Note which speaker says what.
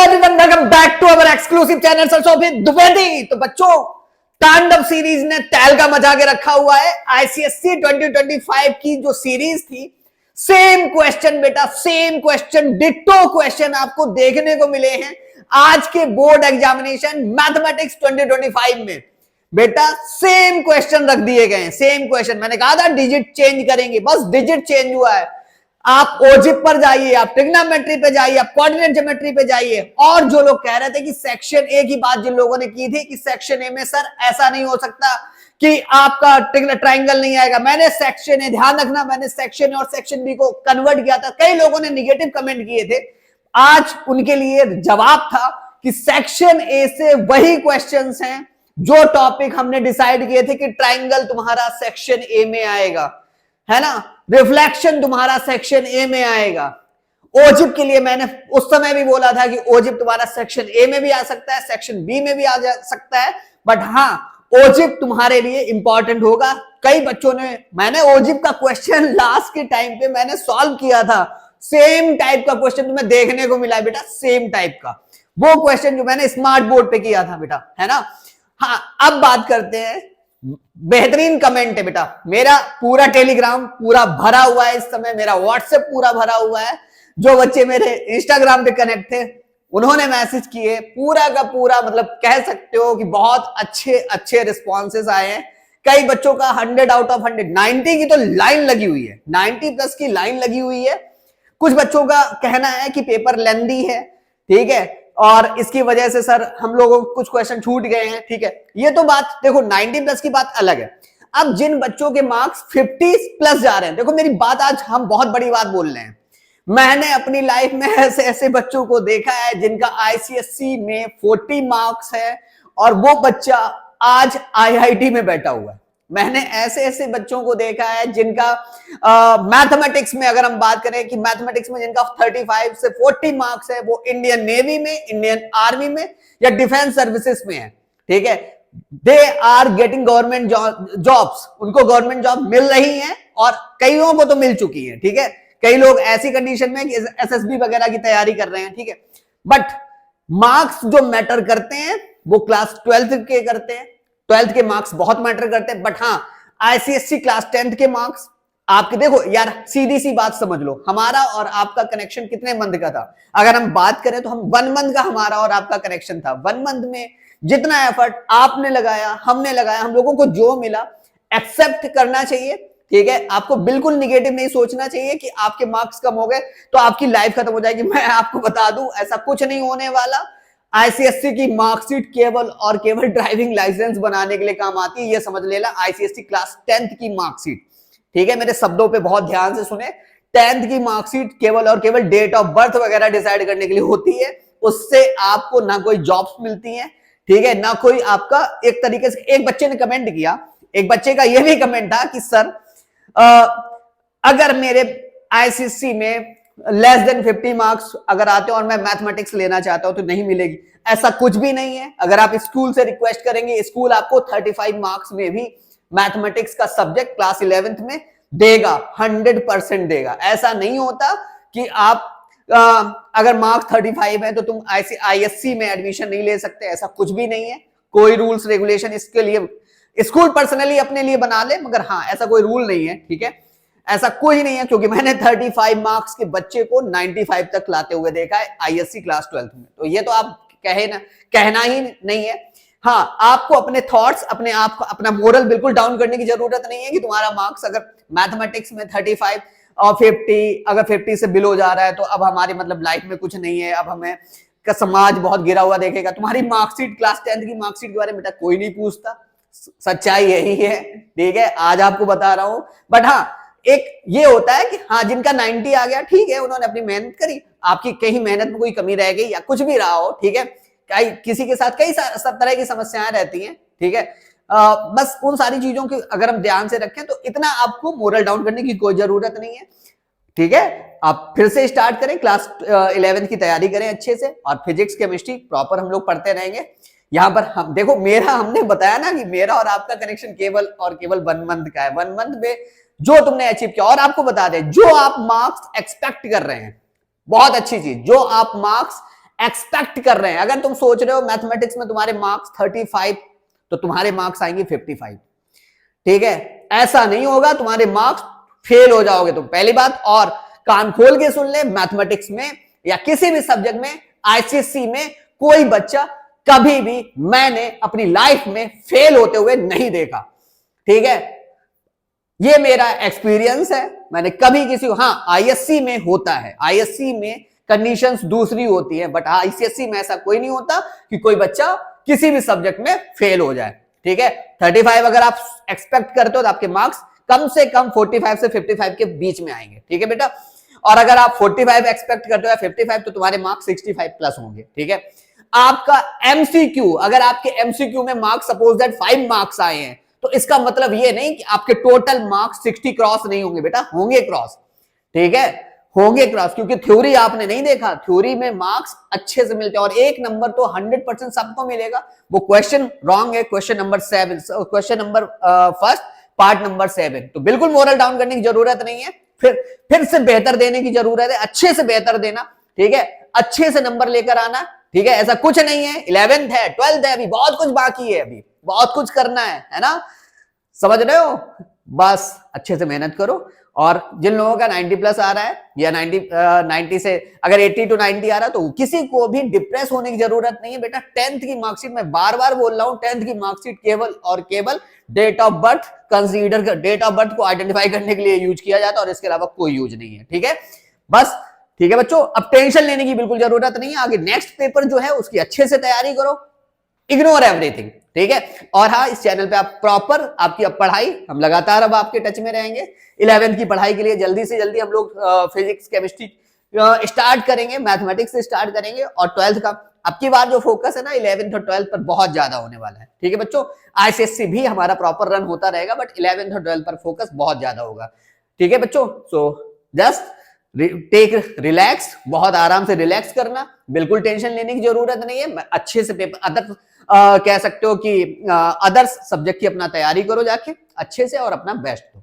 Speaker 1: Everyone, welcome back to our exclusive channel सरसों द्विवेदी। तो बच्चों, तांडव सीरीज ने तहलका मचा के रखा हुआ है। आईसीएससी 2025 की जो सीरीज थी, सेम क्वेश्चन बेटा, सेम क्वेश्चन, डिट्टो क्वेश्चन आपको देखने को मिले हैं आज के बोर्ड एग्जामिनेशन मैथमेटिक्स 2025 में। बेटा सेम क्वेश्चन रख दिए गए हैं, सेम क्वेश्चन। मैंने कहा था डिजिट चेंज करेंगे, बस डिजिट चेंज हुआ है। आप ओजिप पर जाइए, आप ट्रिग्नोमेट्री पे जाइए, आप कोऑर्डिनेट ज्योमेट्री पे जाइए। और जो लोग कह रहे थे कि सेक्शन ए की बात जिन लोगों ने की थी कि सेक्शन ए में सर ऐसा नहीं हो सकता कि आपका ट्राइंगल नहीं आएगा, मैंने सेक्शन ए, ध्यान रखना, मैंने सेक्शन ए और सेक्शन बी को कन्वर्ट किया था। कई लोगों ने निगेटिव कमेंट किए थे। आज उनके लिए जवाब था कि सेक्शन ए से वही क्वेश्चंस हैं जो टॉपिक हमने डिसाइड किए थे कि ट्राइंगल तुम्हारा सेक्शन ए में आएगा, है ना, रिफ्लेक्शन तुम्हारा सेक्शन ए में आएगा। ओजिप के लिए मैंने उस समय भी बोला था कि ओजिप तुम्हारा सेक्शन ए में भी आ सकता है, सेक्शन बी में भी आ जा सकता है, बट हाँ ओजिप तुम्हारे लिए इंपॉर्टेंट होगा। कई बच्चों ने, मैंने ओजिप का क्वेश्चन लास्ट के टाइम पे मैंने सॉल्व किया था, सेम टाइप का क्वेश्चन तुम्हें देखने को मिला है बेटा, सेम टाइप का वो क्वेश्चन जो मैंने स्मार्ट बोर्ड पे किया था बेटा, है ना। हाँ, अब बात करते हैं, बेहतरीन कमेंट है बेटा। मेरा पूरा टेलीग्राम पूरा भरा हुआ है इस समय, मेरा व्हाट्सएप पूरा भरा हुआ है। जो बच्चे मेरे इंस्टाग्राम पे कनेक्ट थे उन्होंने मैसेज किए, पूरा का पूरा, मतलब कह सकते हो कि बहुत अच्छे अच्छे रिस्पॉन्सेस आए हैं। कई बच्चों का 100 आउट ऑफ 100, 90 की तो लाइन लगी हुई है, 90 प्लस की लाइन लगी हुई है। कुछ बच्चों का कहना है कि पेपर लेंदी है, ठीक है, और इसकी वजह से सर हम लोगों को कुछ क्वेश्चन छूट गए हैं, ठीक है। ये तो बात देखो 90 प्लस की बात अलग है। अब जिन बच्चों के मार्क्स 50 प्लस जा रहे हैं, देखो मेरी बात, आज हम बहुत बड़ी बात बोल रहे हैं। मैंने अपनी लाइफ में ऐसे ऐसे बच्चों को देखा है जिनका आईसीएससी में 40 मार्क्स है और वो बच्चा आज आईआईटी में बैठा हुआ है। मैंने ऐसे ऐसे बच्चों को देखा है जिनका मैथमेटिक्स में, अगर हम बात करें कि मैथमेटिक्स में जिनका 35 से 40 मार्क्स है, वो इंडियन नेवी में, इंडियन आर्मी में या डिफेंस सर्विसेज में है, ठीक है। They are getting government jobs, उनको गवर्नमेंट जॉब मिल रही है और कईयों को तो मिल चुकी है, ठीक है। कई लोग ऐसी कंडीशन में एसएसबी वगैरह की तैयारी कर रहे हैं, ठीक है। बट मार्क्स जो मैटर करते हैं वो क्लास 12th के करते हैं, 12th के मार्क्स बहुत मैटर करते हैं। बट हाँ, आईसीएससी क्लास 10th के मार्क्स आपके, देखो यार सीधी सी बात समझ लो, हमारा और आपका कनेक्शन कितने मंथ का था। अगर हम बात करें तो हम 1 मंथ का हमारा और आपका कनेक्शन था। 1 मंथ में जितना एफर्ट आपने लगाया, हमने लगाया, हम लोगों को जो मिला एक्सेप्ट करना चाहिए, ठीक है। आपको बिल्कुल निगेटिव नहीं सोचना चाहिए कि आपके मार्क्स कम हो गए तो आपकी लाइफ खत्म हो जाएगी। मैं आपको बता दूं ऐसा कुछ नहीं होने वाला। आईसीएससी की मार्कशीट केवल और केवल ड्राइविंग लाइसेंस बनाने के लिए काम आती है, ये समझ लेना। आईसीएससी क्लास 10th की मार्कशीट, ठीक है, मेरे शब्दों पे बहुत ध्यान से सुने। 10th की मार्कशीट केवल और केवल डेट ऑफ बर्थ वगैरह डिसाइड करने के लिए होती है। उससे आपको ना कोई जॉब्स मिलती हैं, ठीक है, ना कोई आपका, एक तरीके से एक बच्चे ने कमेंट किया, एक बच्चे का यह भी कमेंट था कि सर अगर मेरे आईसीएससी में लेस देन 50 मार्क्स अगर आते हो और मैं मैथमेटिक्स लेना चाहता हूं तो नहीं मिलेगी। ऐसा कुछ भी नहीं है। अगर आप स्कूल से रिक्वेस्ट करेंगे, स्कूल आपको 35 मार्क्स में भी मैथमेटिक्स का सब्जेक्ट क्लास 11th में देगा, 100% देगा। ऐसा नहीं होता कि आप अगर मार्क्स 35 है तो तुम आईएससी में एडमिशन नहीं ले सकते, ऐसा कुछ भी नहीं है। कोई रूल्स रेगुलेशन इसके लिए स्कूल पर्सनली अपने लिए बना ले, मगर हाँ ऐसा कोई रूल नहीं है, ठीक है, ऐसा कोई नहीं है। क्योंकि मैंने 35 मार्क्स के बच्चे को 95 तक लाते हुए देखा है आईएससी क्लास 12th में। तो ये तो आप कहना ही नहीं है। हाँ, आपको अपने थॉट्स, अपने आप को, अपना मोरल बिल्कुल डाउन करने की जरूरत नहीं है कि तुम्हारा मार्क्स अगर मैथमेटिक्स में 35 और 50, अगर 50 से बिलो जा रहा है तो अब हमारी मतलब लाइफ में कुछ नहीं है, अब हमें का समाज बहुत गिरा हुआ देखेगा। तुम्हारी मार्कशीट, क्लास 10th की मार्कशीट के बारे में बेटा कोई नहीं पूछता, सच्चाई यही है, ठीक है, आज आपको बता रहा हूं। बट हाँ, एक ये होता है कि हाँ जिनका 90 आ गया, ठीक है, उन्होंने अपनी मेहनत करी, आपकी कहीं मेहनत में कोई कमी रह गई या कुछ भी रहा हो, ठीक है, किसी के साथ कई सब तरह की समस्याएं रहती हैं, ठीक है। बस उन सारी चीजों की अगर हम ध्यान से रखें तो इतना आपको मोरल डाउन करने की कोई जरूरत नहीं है, ठीक है। आप फिर से स्टार्ट करें, क्लास 11th की तैयारी करें अच्छे से, और फिजिक्स केमिस्ट्री प्रॉपर हम लोग पढ़ते रहेंगे। यहां पर हम देखो, हमने बताया ना कि मेरा और आपका कनेक्शन केवल और केवल 1 मंथ का है। 1 मंथ में जो तुमने अचीव किया, और आपको बता दें जो आप मार्क्स एक्सपेक्ट कर रहे हैं, बहुत अच्छी चीज, जो आप मार्क्स एक्सपेक्ट कर रहे हैं। अगर तुम सोच रहे हो मैथमेटिक्स में तुम्हारे मार्क्स 35 तो तुम्हारे मार्क्स आएंगे 55, ठीक है? ऐसा नहीं होगा, तुम्हारे मार्क्स फेल हो जाओगे तुम, पहली बात। और कान खोल के सुन ले, मैथमेटिक्स में या किसी भी सब्जेक्ट में, आईसीएससी में कोई बच्चा कभी भी मैंने अपनी लाइफ में फेल होते हुए नहीं देखा, ठीक है? ये मेरा एक्सपीरियंस है, मैंने कभी किसी को, हाँ आईएससी में होता है, आईएससी में कंडीशंस दूसरी होती है, बट आईसीएससी में ऐसा कोई नहीं होता कि कोई बच्चा किसी भी सब्जेक्ट में फेल हो जाए, ठीक है? 35 अगर आप एक्सपेक्ट करते हो तो आपके मार्क्स कम से कम 45 से 55 के बीच में आएंगे, ठीक है बेटा? और अगर आप 45 एक्सपेक्ट करते हो या 55 तो तुम्हारे मार्क्स 65 प्लस होंगे, ठीक है? आपका एमसीक्यू, अगर आपके एमसीक्यू में मार्क्स सपोज दैट 5 मार्क्स आए हैं तो इसका मतलब ये नहीं कि आपके टोटल मार्क्स 60 क्रॉस नहीं होंगे बेटा, होंगे क्रॉस, ठीक है? होंगे क्रॉस, क्योंकि थ्योरी आपने नहीं देखा, थ्योरी में मार्क्स अच्छे से मिलते हैं और एक नंबर तो 100% सबको मिलेगा। वो क्वेश्चन रॉन्ग है, question number 7, question number first part number 7, तो बिल्कुल मोरल डाउन करने की जरूरत नहीं है, फिर से बेहतर देने की जरूरत है, अच्छे से बेहतर देना, ठीक है? अच्छे से नंबर लेकर आना, ठीक है? ऐसा कुछ नहीं है, 11th है, 12th है, अभी बहुत कुछ बाकी है, अभी बहुत कुछ करना है ना? समझ रहे हो? बस अच्छे से मेहनत करो। और जिन लोगों का 90 प्लस आ रहा है या 90 से अगर 80 to 90 आ रहा है तो किसी को भी डिप्रेस होने की जरूरत नहीं है बेटा। 10th की मार्कशीट, मैं बार बार बोल रहा हूं, 10th की मार्कशीट केवल और केवल डेट ऑफ बर्थ कंसीडर कर, डेट ऑफ बर्थ को आइडेंटिफाई करने के लिए यूज किया जाता है और इसके अलावा कोई यूज नहीं है, ठीक है? बस ठीक है बच्चों, अब टेंशन लेने की बिल्कुल जरूरत नहीं है। आगे नेक्स्ट पेपर जो है उसकी अच्छे से तैयारी करो, इग्नोर एवरीथिंग, ठीक है? और हाँ, इस चैनल पे आप प्रॉपर आपकी अब पढ़ाई, हम लगातार अब आपके टच में रहेंगे। 11th की पढ़ाई के लिए जल्दी से जल्दी हम लोग फिजिक्स केमिस्ट्री स्टार्ट करेंगे, मैथमेटिक्स से स्टार्ट करेंगे, और 12th का अब की बार जो फोकस है ना 11th और 12th पर बहुत ज्यादा होने वाला है, ठीक है बच्चों? आईसीएससी भी हमारा प्रॉपर रन होता रहेगा, बट 11th और 12th पर फोकस बहुत ज्यादा होगा, ठीक है बच्चों? सो जस्ट टेक रिलैक्स, बहुत आराम से रिलैक्स करना, बिल्कुल टेंशन लेने की जरूरत नहीं है। अच्छे से पेपर अदर कह सकते हो कि अदर्स सब्जेक्ट की अपना तैयारी करो जाके अच्छे से और अपना बेस्ट दो।